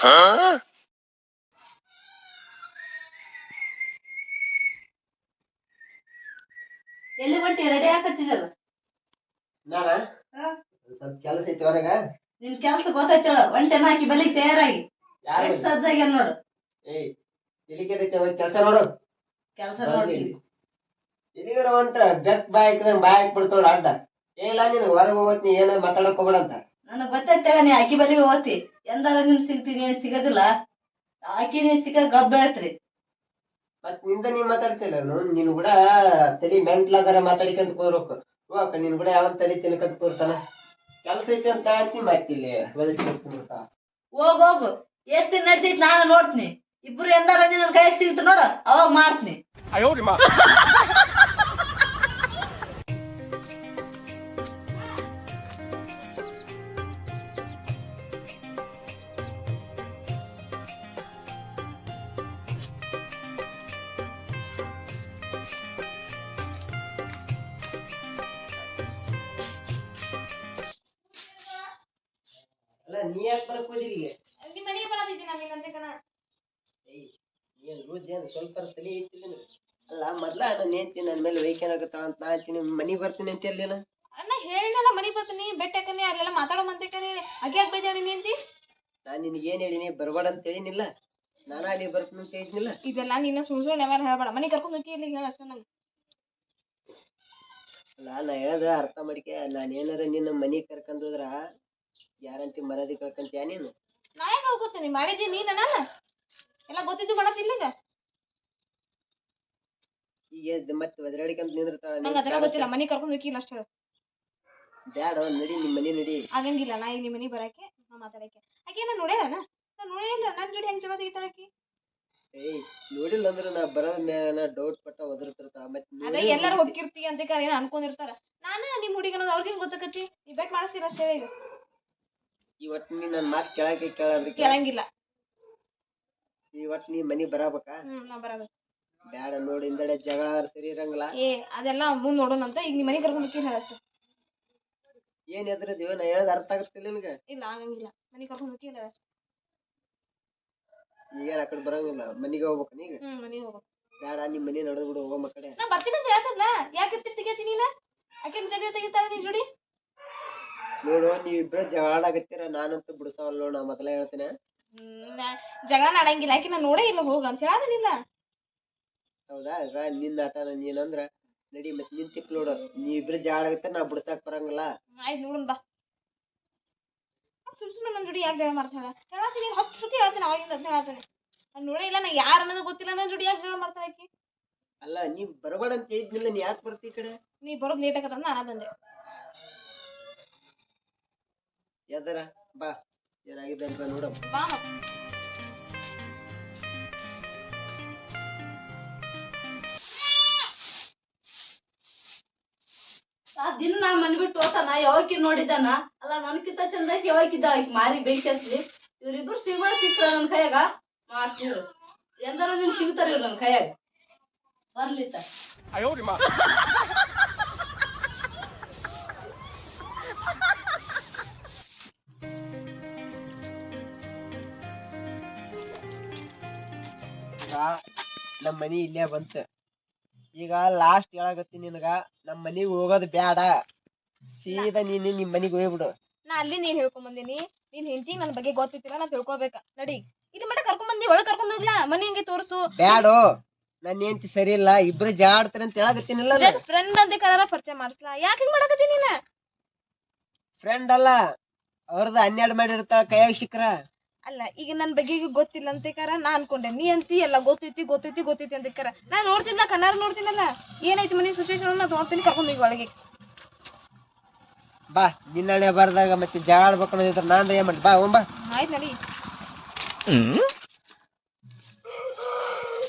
ಎಲ್ಲಿ ಹೊಂಟಿ ರೆಡಿ ಹಾಕತ್ತಿದ್ದಲ್ಲ ನಾನ ಸ್ವಲ್ಪ ಕೆಲಸ ಐತಿ ಹೊರಗ. ನಿನ್ ಕೆಲ್ಸ ಗೊತ್ತೈತೇಳ ಒಂಟೆನ ಹಾಕಿ ಬಲಿಗೆ ತಯಾರಾಗಿ ಸಜ್ಜಾಗ್ಯ ನೋಡು. ಕೆಲಸ ನೋಡು ಕೆಲಸ ನೋಡ್ತೀನಿ. ಎಲ್ಲಿಗಾರ ಹೊಂಟ ಬೆಕ್ ಬಾಯ್ ಹಾಕಿದಂಗ ಬಾಯ್ ಹಾಕ್ಬಿಡ್ತಾಳ ಅಡ್ಡ. ಏನಿಲ್ಲ ನೀನು ಹೊರಗೆ ಹೋಗ್ತಿ ಏನ ಮಾತಾಡಕ್ ಹೋಗ್ಬೇಡ ಅಂತ. ನನಗ್ ಗೊತ್ತೈತೇಳ ನೀ ಅಕ್ಕಿ ಬಲಿಗೆ ಹೋಗ್ತಿ ಎಂದಾರ ನಿನ್ ಸಿಗ್ತೀನಿ ಏನ್ ಸಿಗೋದಿಲ್ಲ. ಅಕ್ಕಿ ನೀನ್ ಸಿಕ್ಕ ಗಬ್ ಬೆಳತ್ರಿ. ಮತ್ ನಿಂದ ನೀ ಮಾತಾಡ್ತಿಲ್ಲ ನೀನ್ ಕೂಡ ತಲಿ ಮೆಂಟ್ಲಾದಾರ ಮಾತಾಡಿಕಂತ ಕೂರ್ಬೇಕು. ಹೋಗಕ್ಕ ನೀನ್ ಕೂಡ ಯಾವ ತಲಿ ತಿನ್ಕಂತ ಕೂರ್ತಾನ. ಕೆಲಸ ಐತಿ ಅಂತ ಹಾಕಿ ಮಾಡ್ತಿಲ್ಲಿ ಹೋಗು ಎಷ್ಟ್ ನಡ್ತೈತಿ ನಾನು ನೋಡ್ತೀನಿ. ಇಬ್ರು ಎಂದಾರ ನನ್ನ ಕೈಯಾಗ ಸಿಗ್ತು ನೋಡು ಅವಾಗ ಮಾಡ್ತೀನಿ. ಅಲ್ಲ ನೀ ಯಾಕೆ ಬರಕ್ ಹೋದಿರಿಗೆ? ನಿಮ್ಮ ಮನೆಗೆ ಬರತ್ತಿದ್ದೀನಿ ನಾನು ನಿನ್ನಂತೆ ಕಣ. ಏನ್ ರೋಜ್ ಏನ್ ಸ್ವಲ್ಪ ತಲೆ ಐತಿಲ್ಲ. ಅಲ್ಲ ಮೊದ್ಲ ನಾನು ಹೇಳ್ತೀನಿ ನನ್ನ ಮೇಲೆ ವೈಕ್ಯಾನಾಗತ್ತ ಅಂತ ನಾ ಹೇಳ್ತೀನಿ ಮನಿಗ್ ಬರ್ತೀನಿ ಅಂತ ಹೇಳಿಲ್ಲ. ಅಣ್ಣ ಹೇಳಿನಲ್ಲ ಮನಿಗ್ ಬರ್ತೀನಿ ಬೆಟ್ಟಕನಿ ಅಲ್ಲೆಲ್ಲ ಮಾತಾಡೋ ಮಂತೇಕನಿ ಅಗಿ ಯಾಕೆ ಬೈದ ನೀನ್ ಹೆಂಡತಿ? ನಾನ್ ನಿನಗೆ ಏನ್ ಹೇಳಿನಿ ಬರ್ಬೇಡ ಅಂತ ಹೇಳಿನಿಲ್ಲ. ನಾನು ಅಲ್ಲಿ ಬರ್ತೀನಿ ಅಂತ ಹೇಳಿದ್ನಿಲ್ಲ. ಇದೆಲ್ಲ ನಿನ್ನ ಸುಳ್ಳು ನೆವರ್ ಹೇಳ್ಬೇಡ. ಮನಿಗ್ ಕರ್ಕೊಂಡು ಹೋಗಿ ಇಲ್ಲಿ ಹೇಳ ಅಷ್ಟೇ ನಂಗೆ. ಅಲ್ಲ ನಾ ಹೇಳದ ಅರ್ಥ ಮಾಡಿಕೆ. ನಾನು ಏನಾರ ನಿನ್ನ ಮನಿಗ್ ಕರ್ಕೊಂಡ್ ಹೋದ್ರ ಗ್ಯಾರಂಟಿ ಮರದಿ ಕಳ್ಕಂತೀಯ ನೀನು? ನಾ ಯಾಕೆ ಹೋಗ್ತೀನಿ ಮಾಡಿದ್ದೀನಿ ನೀನ ನಾನು ಎಲ್ಲ ಗೊತ್ತಿದ್ದು ಮಾಡತ್ತಿಲ್ಲ ಈಗ. ಈಗ ಮತ್ತೆ ಒದರಾಡಿಕಂತ ನಿಂದಿರ್ತಾಳ. ನಂಗೆ ಅದೆಲ್ಲ ಗೊತ್ತಿಲ್ಲ. ಮನಿಗ್ ಕರ್ಕೊಂಡು ಹೋಗಿ ಇಲ್ಲ ಅಷ್ಟೇ. ಬ್ಯಾಡ ನಡಿ ನಿಮ್ಮ ಮನೆ ನಡಿ. ಆಗಂಗಿಲ್ಲ ನಾ ಈಗ ನಿಮ್ಮ ಮನಿಗ್ ಬರಕ್ಕೆ ನಾ ಮಾತಾಡಕ್ಕೆ. ಆಕೆ ನಾನು ನೋಡ್ಯಾನ ನಾನು ನೋಡಿಲ್ಲ. ನನ್ನ ಜೋಡಿ ಹೆಂಗ್ ಚಲೋ ತೆಗಿತಾಳಕಿ? ನೋಡಿಲ್ಲ ಅಂದ್ರೆ ನಾ ಬರೋದ ಮ್ಯಾಲ ಡೌಟ್ ಪಟ್ಟ ಒದರ್ತಿರ್ತಾಳ. ಮತ್ತೆ ಅದೇ ಎಲ್ಲರೂ ಹೋಗಿರ್ತಿ ಅಂತ ಏನ್ ಅನ್ಕೊಂಡಿರ್ತಾರ. ನಾನು ನಿಮ್ ಹುಡುಗಿ ಅನ್ನೋದು ಅವ್ರಿಗೇನ್ ಗೊತ್ತಾಕತಿ? ಈ ಬೆಟ್ ಮಾಡಿಸ್ತೀರ ಅಷ್ಟೇ. ಈಗ ಈ ಒಟ್ಟು ನೀ ನನ್ನ ಮಾತು ಕೇಳಕ್ಕೆ ಕೇಳಂಗಿಲ್ಲ. ಈ ಒಟ್ಟು ನೀ ಮನಿ ಬರಬೇಕಾ? ನಾ ಬರಬೇಕು. ಬ್ಯಾಡ ನೋಡಿ ಹಿಂದಡೆ ಜಗಳ ಸರಿ ಇರಂಗಿಲ್ಲ. ಅದೆಲ್ಲ ಮುಂದ್ ನೋಡೋಣ ಅಂತ ಈಗ ನಿಮ್ಮ ಮನೆಗೆ ಕರ್ಕೊಂಡು ಹೋಗಿ ಹೇಳ ಅಷ್ಟೇ. ಏನ್ ಎದ್ರದೀವ ನಾ ಹೇಳೋದು ಅರ್ಥ ಆಗತ್ತಿಲ್ಲ ನಿನಗೆ? ಇಲ್ಲ ಆಗಂಗಿಲ್ಲ. ಮನೆಗೆ ಕರ್ಕೊಂಡು ಹೋಗಿ ಹೇಳ ಅಷ್ಟೇ. ಈಗ ಆ ಕಡೆ ಬರಂಗಿಲ್ಲ ಮನಿಗೆ ಹೋಗ್ಬೇಕು ನೀಗ? ಮನೆಗೆ ಹೋಗ್ಬೇಕು. ಬ್ಯಾಡ ನಿಮ್ ಮನಿ ನಡೆದ್ ಬಿಡು ಹೋಗೋ ಕಡೆ. ನಾ ಬರ್ತೀನಿ ಅಂತ ಹೇಳ್ತಲ್ಲ ಯಾಕೆ ತೆಗಿತೀನಿ ನೀನ? ಆಕೆ ಜಗಳ ತೆಗಿತಾಳೆ ನಿನ್ ಜೋಡಿ? ನೋಡು ನೀವಿಬ್ರು ಜಗಳಾಡಕತ್ತೀರ ನಾನಂತೂ ಬಿಡಿಸವಲ್ಲ ನೋಡು. ನಾ ಮೊದಲೇ ಹೇಳ್ತೇನೆ ಜಗಳ ಆಡಂಗಿಲ್ಲ. ಆಕೆ ನಾನು ನೋಡೇ ಇಲ್ಲ ಹೋಗ ಅಂತ ಹೇಳೋದಿಲ್ಲ. ಹೌದಾ? ಈಗ ನಿಂದ ಆಟ ನೀನಂದ್ರ ನಡಿ ಮತ್ತೆ ನಿನ್ ತಿಪ್ ನೋಡು. ನೀವಿಬ್ರು ಜಗಳಾಗತ್ತ ನಾ ಬಿಡ್ಸಾಕ್ ಬರಂಗಿಲ್ಲ. ಆಯ್ತು ನೋಡೋಣ ಬಾ. ಸುಮ್ ನನ್ನ ಜೋಡಿ ಯಾಕೆ ಜಗಳ ಮಾಡ್ತಾಳ ಹೇಳತ್ತೀನಿ. 10 ಸತಿ ಹೇಳ್ತೀನಿ ಅವಾಗಿಂದ ಅಂತ ಹೇಳ್ತಾನೆ. ನಾನು ನೋಡೇ ಇಲ್ಲ. ನಾ ಯಾರು ಅನ್ನೋದು ಗೊತ್ತಿಲ್ಲ. ನನ್ನ ಜೋಡಿ ಯಾಕೆ ಜಗಳ ಮಾಡ್ತಾಳೆ ಆಕಿ? ಅಲ್ಲ ನೀ ಬರಬೇಡ ಅಂತ ಹೇಳಿದ್ನಿಲ್ಲ. ನೀ ಯಾಕೆ ಬರ್ತಿ ಈ ಕಡೆ? ನೀ ಬರೋದು ಲೇಟ್ ಆಗತ್ತ ನಾನು ಬಂದೆ. ಎದರ ಬಾ ಏನಾಗಿದೆ ಅಂತ ನೋಡ ಬಾ. ದಿನ ನಾ ಮನ್ ಬಿಟ್ಟು ಹೋತಾನ ಯಾವಕ್ಕಿ ನೋಡಿದಾನ. ಅಲ್ಲ ನನ್ಕಿಂತ ಚಂದಾಕಿ ಯಾವಕ್ಕಿದ್ದ ಆಕಿ ಮಾರಿ ಬೆಂಕಿ ಹಚ್ಲಿ. ಇವ್ರಿಬ್ರು ಸಿಗ್ಬೇಡ ಸಿಕ್ಕ್ರ ನನ್ ಕೈಯಾಗ ಮಾಡ್ತೀವ್ರು. ಎಂದಾರ ನಿನ್ ಸಿಗ್ತಾರ ಇವ್ರು ನನ್ ಕೈಯಾಗ ಬರ್ಲಿತ್ತ. ನಮ್ಮ ಮನಿ ಇಲ್ಲೇ ಬಂತ. ಈಗ ಲಾಸ್ಟ್ ಹೇಳಾಕತ್ತೀನಿ ನಿನಗ ನಮ್ಮ ಮನಿಗ್ ಹೋಗೋದು ಬ್ಯಾಡ. ಸೀದಾ ನೀನ್ ನಿಮ್ ಮನಿಗ್ ಹೋಗ್ಬಿಡು. ನಾ ಅಲ್ಲಿ ನೀನ್ ಹೇಳ್ಕೊಂಡ್ ಬಂದೀನಿ. ನೀನ್ ಹೆಂಡತಿ ನನ್ ಬಗ್ಗೆ ಗೊತ್ತಿತ್ತಿಲ್ಲ. ನಾ ತಿಳ್ಕೊಬೇಕ. ನಡಿ ಇಲ್ಲಿ ಮಟ್ಟ ಕರ್ಕೊಂಡ್ ಬಂದಿ ಒಳಗ್ ಕರ್ಕೊಂಡ್ ಹೋಗ್ಲಾ? ಮನಿ ಹಂಗೆ ತೋರ್ಸು. ಬ್ಯಾಡೋ ನನ್ನ ಹೆಂಡತಿ ಸರಿ ಇಲ್ಲ. ಇಬ್ರು ಜಾಡ್ತಾರ ಅಂತ ಹೇಳಾಕತ್ತೀನಿಲ್ಲ. ಫ್ರೆಂಡ್ ಅಂತ ಕರಾರ ಪರಿಚಯ ಮಾಡಿಸ್ಲಾ? ಯಾಕೆ ಹಿಂಗ್ ಮಾಡಾಕತ್ತಿ ನೀನ? ಫ್ರೆಂಡ್ ಅಲ್ಲ ಅವ್ರದ 12 ಮಾಡಿರ್ತಾಳ ಕೈಯಾಗ ಸಿಕ್ಕ್ರ. ಅಲ್ಲ ಈಗ ನನ್ ಬಗ್ಗೆ ಗೊತ್ತಿಲ್ಲ ಅಂತೇಕಾರ ನಾ ಅನ್ಕೊಂಡೆ. ನೀ ಅಂತಿ ಎಲ್ಲ ಗೊತ್ತೈತಿ ಗೊತ್ತೈತಿ ಗೊತ್ತೈತಿ ಅಂತೇಕಾರ ನಾ ನೋಡ್ತಿಲ್ಲ. ಕಣ್ಣಾರ ನೋಡ್ತೀನಲ್ಲ ಏನೈತಿ ಮನಿ ಸಿಚುವೇಶನ್ ನಾ ನೋಡ್ತೀನಿ. ಕರ್ಕೊಂಡ್ ಹೋಗಿ ಒಳಗೆ ಬಾ. ನಿನ್ನಳೆ ಬರ್ದಾಗ ಮತ್ತೆ ಜಗಳ ಆಡ್ಬೇಕು ಅನ್ನೋದಿದ್ರ ನಾನ್ ಏನ್ ಮಾಡಿ ಬಾ ಹೋಗ್ ಬಾ. ಆಯ್ತು ನಡಿ.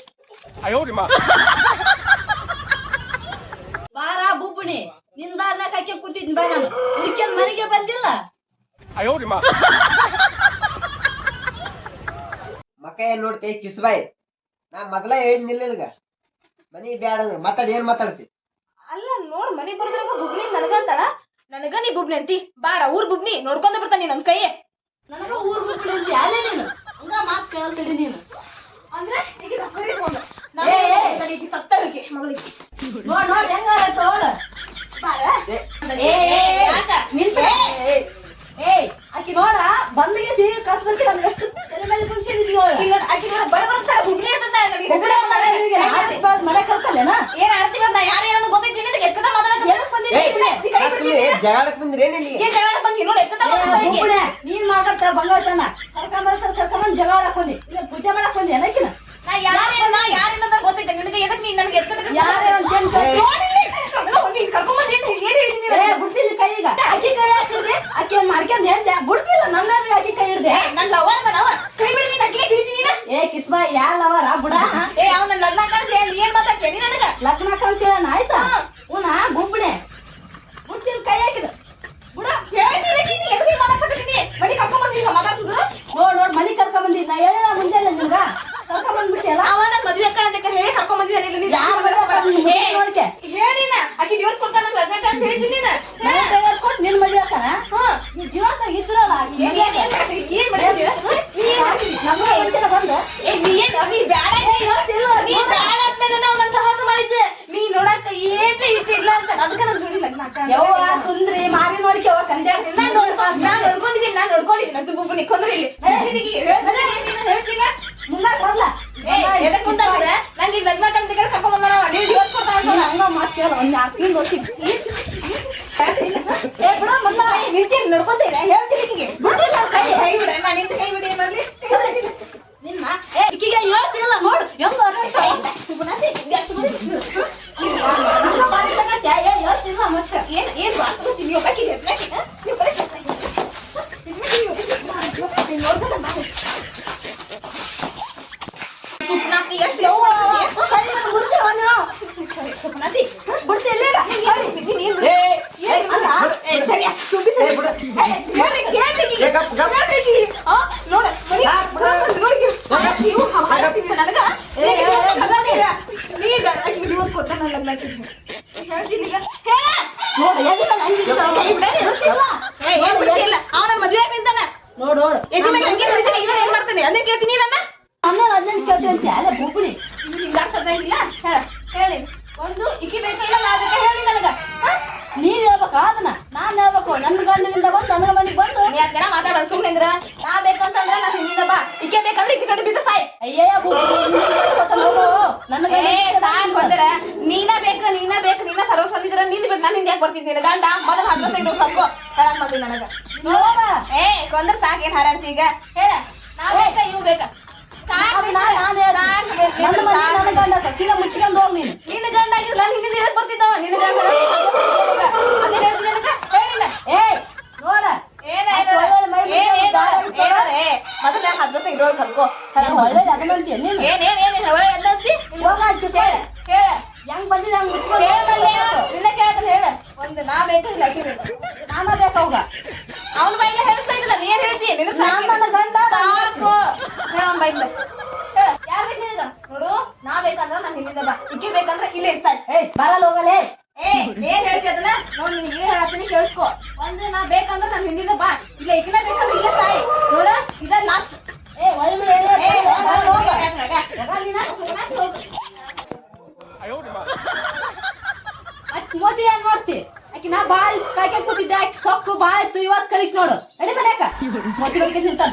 ಬಾರ ಬುಬ್ಬಣಿ ನಿಂದಾರ್ನ ಹಾಕಿ ಕೂತಿದ್ನಿ ಬಾ. ನಾನು ಹುಡುಕಿಯನ್ ಮನೆಗೆ ಬಂದಿಲ್ಲ. ಮಕ್ಕ ಏನ್ ನೋಡ್ತಿ ಕಿಸ್ಬಾಯ್? ನಾ ಮೊದಲ ಹೇಳಿದ್ನಿಲ್ಲ ನಿನಗ ಮನಿ ಬ್ಯಾಡ ಮಾತಾಡಿ. ಏನ್ ಮಾತಾಡ್ತಿ? ಅಲ್ಲ ನೋಡ್ ಮನಿ ಬರ್ದ್ರಾಗ ಬುಬ್ನಿ ನನಗಂತಾಳ. ನನಗ ನೀ ಬುಬ್ನಿ ಅಂತಿ. ಬಾರ ಊರ್ ಬುಬ್ನಿ ನೋಡ್ಕೊಂಡ ಬರ್ತಾನ ನನ್ ಕೈಯೇ. ನನಗ ಊರ್ ಬುಬ್ಬಣಿ ಅಂತ ಯಾರೇ ನೀನು? ಹಂಗ ಮಾಡಿಗೆ ಸಿಹಿ ಕಸ್ ಬರ್ತೀವಿ ಅಂದ್ರೆ ಎಷ್ಟು ತಲೆ ಮೇಲೆ ಕುಣಿಸಿದೀವಿ ಮನೆ ಕಲ್ತಲ್ಲೇನ ಏನ್ ಆರ್ತಿ ಬಂದ ಯಾರು ಏನೋ ಗೊತ್ತೈತಿ ನಿನಗೆ ಎತ್ತದ ಜಗಳಕ್ ಬಂದ್ರೆ ಏನಿಲ್ಲ ಏನ್ ಜಗಳ ಬಂದಿ ನೋಡಿ ಎತ್ತದ ಗುಂಪುಣೆ ನೀನ್ ಮಾಡತ್ತ ಬಂಗಾಳತನ ಕರ್ಕೊಂಡ್ ಜಗಳ ಹಾಕೊಂಡಿ ಇಲ್ಲ ಪೂಜೆ ಮಾಡಕ್ ಬಂದಿ ಏನಕ್ಕಿನ ನಾ ಯಾರೇನಂತ ಗೊತ್ತೈತೆ ನಿನಗೆ ಎದಕ್ ನೀನ್ ನನಗೆ ಎತ್ತದ ಯಾರೇ ಒಂದ್ ನೀನ್ ಕರ್ಕೊಂಡ್ ಬಂದಿದ್ದೀನಿ ಏನ್ ಹೇಳಿದೀನಿ ಬಿಡ್ತಿಲ್ಲ ಕೈಗ ಅಕ್ಕಿ ಕೈ ಹಾಕಿದ್ರಿ ಅಕ್ಕಿ ಮಾಡ್ಕೊಂಡ್ ಹೇಳ್ದೆ ಬಿಡ್ತಿಲ್ಲ ನನ್ನ ಅಕ್ಕಿ ಕೈ ಹಿಡ್ದೆ ನನ್ ಲವರ್ ಅದನವ ಕೈ ಬಿಡಿ ನೀನ್ ಅಕ್ಕಿಗೆ ಹಿಡಿತೀನಿ ನೀನ ಏ ಕಿಸ್ಬಾ ಯಾ ಲವರ ಬುಡ ಏ ಅವ್ನ ಲಗ್ನ ಕಾಣಿಸಿ ಏನ್ ಮಾತಾಡ್ತೀಯ ನೀ ನನಗ ಲಗ್ನ ಕಳ್ತೀಳ ಆಯ್ತಾ ಉನ ಗುಂಪುಣೆ ಬಿಡ್ತಿಲ್ಲ ಕೈ ಹಾಕಿದ ಬುಡ ಹೇಳ್ತೀನಿ ಎದಕ್ಕೆ ಮಾತಾಡ್ತೀನಿ ಬಡಿ ಕರ್ಕೊಂಡ್ ಬಂದಿಲ್ಲ ಮಾತಾಡ್ತಿದ್ರು ನೋಡ್ ಮನಿ ಕರ್ಕೊಂಡ್ ಬಂದಿದ್ ನಾ ಹೇಳಿಲ್ಲ ಮುಂಜಾನೆ ನಿಮ್ಗ ಕರ್ಕೊಂಡ್ ಬಂದ್ಬಿಟ್ಟಿಯಲ್ಲ ಅವ ನನ್ ಮದ್ವೆ ಅಕ್ಕ ಅಂತ ಹೇಳಿ ಕರ್ಕೊಂಡ್ ಬಂದಿದ್ದಾನೆ ಇಲ್ಲ ನೀನ್ ಯಾರ್ ಮದ್ವೆ ಅಕ್ಕ? ನೋಡ್ಕೆ. ಹೇಳಿನ ಆಕಿ ದಿವಸ ಕೊಡ್ತಾನ ನನ್ ಲಗ್ನ ಕಾಣಿಸಿ ಹೇಳ್ತೀನಿ ನೀನ ಮನೆ ಕೈಯಾಗ ಕೊಟ್ಟು ನಿನ್ ಮದ್ವೆ ಹಾಕನ ನೀ ಜೀವಂತ ಇದ್ರಲ್ಲ ಏನ್ ಮಾಡಿದ್ಯ ನಮ್ಗ ಒಂದಿನ ಬಂದು ಏ ನೀ ಏನ್ ನೀ ಬ್ಯಾಡ ನೀ ಬ್ಯಾಡ ಆದ್ಮೇಲೆ ನಾವು ನನ್ ಸಹಾಯ ಮಾಡಿದ್ದೆ ನೀ ನೋಡಕ್ಕ ಏನ್ರಿ ಇಲ್ಲ ಅಂತ ಅದಕ್ಕೆ ನನ್ ಜೋಡಿ ಲಗ್ನ ಯವ್ವ ಸುಂದ್ರಿ ಮಾರಿ ನೋಡ್ಕೆ ಅವ ಕಂಡ್ಯಾಗ ನಾನ್ ನೋಡ್ಕೊಂಡಿದ್ದೀನಿ ನಾನು ಸುಬ್ಬುನಿ ಕೊಂದ್ರೆ ಇಲ್ಲಿ ಹೇಳ್ತೀನಿ ಮುಂದಾಗ ಬರ್ಲ ಎದಕ್ ಮುಂದಾಗ್ರೆ ನಂಗೆ ಈಗ ಲಗ್ನ ಕಂಡ ಕರ್ಕೊಂಡ್ ಬಂದ ನೀವು ದಿವಸ ಕೊಡ್ತಾ ಹಂಗ ಮಾತ್ ಕೇಳ ಒಂದ್ ಹಾಕಿಂಗ್ ಹೋಗ್ತೀನಿ ಏ ಬಿಡ ಮೊದ್ಲ ನಿಂತೀನಿ ನೋಡ್ಕೊಂತೀನಿ ಹೇಳ್ತೀನಿ ಹಿಂಗೆ ಬಿಡ್ತಿಲ್ಲ ಕೈ ಕೈ ಬಿಡ ನಾನು ನಿಂತ ಕೈ ಬಿಡಿ ಮಾಡ್ಲಿ ನಿನ್ನ ಏ ಇಕ್ಕಿಗೆ ಹೇಳ್ತಿರಲ್ಲ ನೋಡು ಹೆಂಗ ಹೇಳ್ತಿಲ್ಲ ಮತ್ತೆ ಏನ್ ಮಾಡ್ತೀನಿ ನೀವು ಬಾಕಿದೆ ಸುಪ್ನಾತಿ ಎಷ್ಟು ಅವನ ಮದ್ವೆ ನಿಂತಾನ ನೋಡು ನೋಡು ಎದಿ ಮೇಲೆ ಹಂಗೆ ನೋಡ್ತೀನಿ ಈಗ ಏನ್ ಮಾಡ್ತಾನೆ ಅದೇ ಕೇಳ್ತೀನಿ ನನ್ನ 12 ಕೇಳ್ತೀನಿ ಅಲ್ಲೇ ಬುಬ್ಬುಳಿ ಇಲ್ಲ ಹೇಳಿ ಒಂದು ಇಕ್ಕಿ ಬೇಕಾ ನಾ ಬೇಕಾ ಹೇಳಿ ನನಗ ನೀನ್ ಹೇಳ್ಬೇಕು ಅದನ್ನ ನಾನ್ ಹೇಳ್ಬೇಕು ನನ್ನ ಗಂಡನಿಂದ ಬಂದು ನನ್ನ ಮನೆಗೆ ಬಂದು ನೀ ಅದನ್ನ ಮಾತಾಡ ಸುಮ್ಮನೆ ಅಂದ್ರ ನಾ ಬೇಕಂತಂದ್ರ ನಾ ಹಿಂದಿನ ಬಾ ಇಕ್ಕೆ ಬೇಕಂದ್ರೆ ಇಕ್ಕಿ ಸೊಟ್ಟು ಬಿದ್ದ ಸಾಯ್ ಅಯ್ಯಯ್ಯ ನನ್ನ ಸಾಯ್ ಬಂದ್ರ ನೀನ ಬೇಕು ಸರ್ವಸ್ವಂದಿದ್ರ ನಿಂದ್ ಬಿಟ್ಟು ನಾನು ಹಿಂದೆ ಯಾಕೆ ಬರ್ತಿದ್ದೆ ನಿನ್ನ ಗಂಡ ಮೊದಲು 10 ವರ್ಷ ಕರ್ಕೋ ಹೇಳಕ್ ಮಾಡ್ತೀನಿ ನನಗ ನೋಡವ ಕೊಂದ್ರ ಸಾಕ್ ಏನ್ ಹಾರಾಡ್ತಿ ಈಗ ಹೇಳ ನಾ ಬೇಕಾ ಇವ್ ಬೇಕಾ ನನ್ನ ಗಂಡ ಕಿನ್ನ ಮುಚ್ಕೊಂಡು ಹೋಗ್ ನೀನು ನಿನ್ನ ಗಂಡ ಆಗಿದ್ರೆ ನಾನು ಹಿಂದೆ ಎದಕ್ ಬರ್ತಿದ್ದವ ನಿನ್ನ ಗಂಡ ಅದೇ ಹೇಳ್ತೀನಿ ನನಗ ಹೇಳಿಲ್ಲ ಏ ನೋಡ ಮೊದಲ 10 ವರ್ಷ ಇರೋಳು ಕರ್ಕೋ ಒಳ್ಳೆ ಅದನ್ನಂತೀಯ ನೀನು ಏನ್ ಒಳ್ಳೆ ಎದ್ದಂತಿ ಹೇಳ ಹೆಂಗ್ ಬಂದಿದೆ ಹಂಗ್ ಮುಚ್ಕೊಂಡು ನಿನ್ನ ಕೇಳ್ತಾನೆ ಹೇಳ ಒಂದು ನಾ ಬೇಕು ಇಲ್ಲ ಅಕ್ಕಿ ಬೇಕು ನಾನ ಬೇಕಾವಾಗ ಅವನ ಬೈಲ ಹೇಳ್ತಾ ಇದ್ದಿಲ್ಲ ನೀನ್ ಹೇಳ್ತಿ ನಿನ್ನ ನನ್ನ ಗಂಡ ಸಾಕು ಹೇಳ ಅವ್ನ ಬೈಲ ಯಾರ್ ಬೇಕು ನಿನಗ ನೋಡು ನಾ ಬೇಕಂದ್ರ ನಾನು ಹಿಂದಿಂದ ಬಾ ಇಕ್ಕಿ ಬೇಕಂದ್ರ ಇಲ್ಲೇ ಇರ್ತಾಳೆ ಏಯ್ ಬರಲ್ಲ ಹೋಗಲೇ ಏನ್ ಹೇಳ್ತಿ ಅದನ್ನ ನೋಡ್ ನಿನ್ ಈಗ ಹೇಳತ್ತೀನಿ ಕೇಳಿಸ್ಕೊ ಒಂದು ನಾ ಬೇಕಂದ್ರ ನಾನು ಹಿಂದಿಂದ ಬಾ ಇಲ್ಲ ಇಕ್ಕಿನ ಬೇಕಂದ್ರ ಇಲ್ಲೇ ಸಾಯಿ ನೋಡ ಇದ ಲಾಸ್ಟ್ ಒಳ್ಳೆ ಮೋದಿ ಏನ್ ನೋಡ್ತಿ ಆಕಿ ನಾ ಬಾಳ್ ಕಾಯ್ಕೊಂಡ್ ಕೂತಿದ್ದೆ ಆಕಿ ಸೊಕ್ಕು ಬಾಳ್ ಇತ್ತು ಇವತ್ ಕಲಿಕ್ ನೋಡು ನಡಿ ಮನ್ಯಾಕ ಮೋದಿ ಬಗ್ಗೆ ನಿಂತಾನ